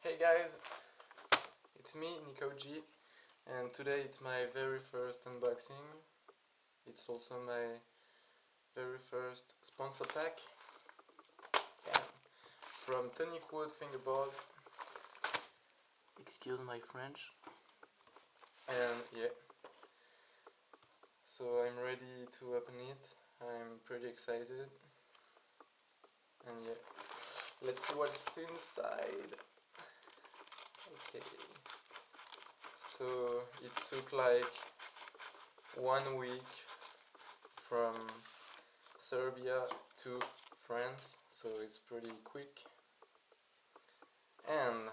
Hey guys, it's me, Nico G, and today it's my very first unboxing. It's also my very first sponsor pack. Yeah. From Tonicwood fingerboard. Excuse my French. And yeah, so I'm ready to open it. I'm pretty excited. And yeah, let's see what's inside. Okay, so it took like 1 week from Serbia to France, so it's pretty quick. And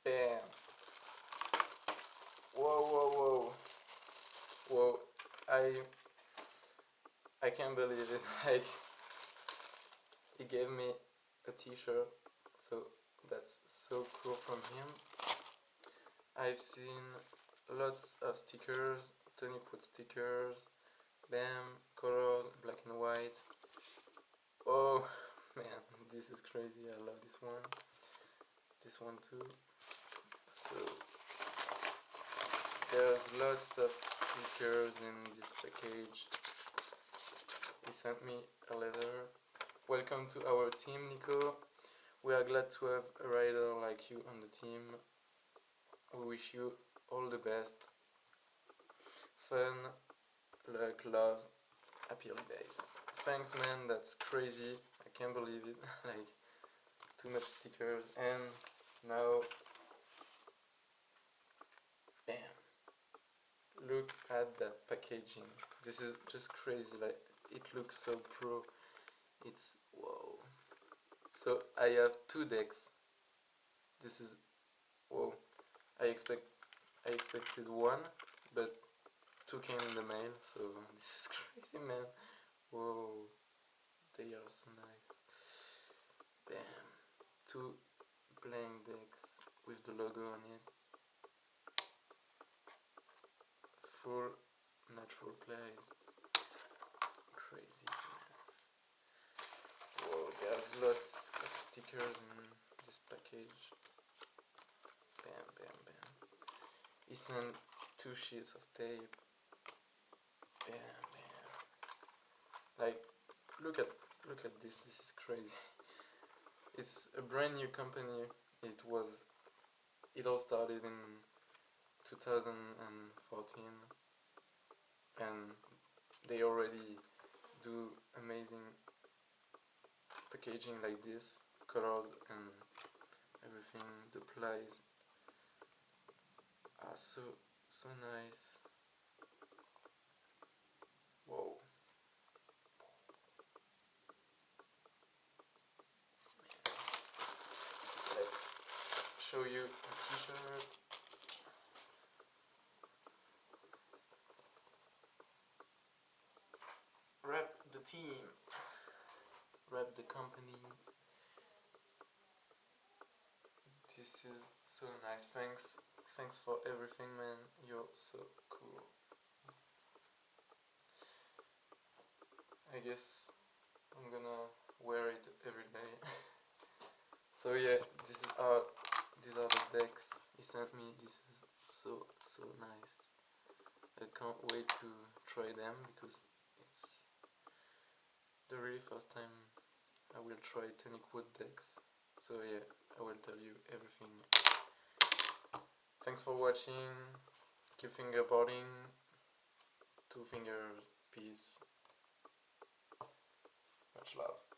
bam! Whoa! Whoa! I can't believe it. Like, he gave me a t-shirt, so that's so cool from him. I've seen lots of stickers, Tonicwood stickers, bam, colored, black and white. Oh man, this is crazy, I love this one. This one too. So there's lots of stickers in this package. He sent me a letter. Welcome to our team, Nico. We are glad to have a rider like you on the team. We wish you all the best. Fun, luck, love, happy holidays. Thanks man, that's crazy. I can't believe it. Like, too much stickers. And now, bam. Look at that packaging. This is just crazy. Like, it looks so pro. It's whoa. So I have 2 decks. This is whoa. I expected 1, but 2 came in the mail, so this is crazy, man. Whoa, they are so nice. Bam, 2 playing decks with the logo on it. Full natural plays. Crazy, man. Whoa, there's lots of stickers in this package. Bam. He sent 2 sheets of tape. Bam. Like, look at this. This is crazy. It's a brand new company. It all started in 2014, and they already do amazing packaging like this, colored and everything. The plies are so nice. Whoa. Let's show you the t-shirt. Rep the team. Rep the company. This is so nice. Thanks for everything, man. You're so cool. I guess I'm gonna wear it every day. So yeah, these are the decks he sent me. This is so nice. I can't wait to try them because it's the really first time I will try Tonicwood decks. So yeah, I will tell you everything. Thanks for watching. Keep fingerboarding. 2 fingers. Peace. Much love.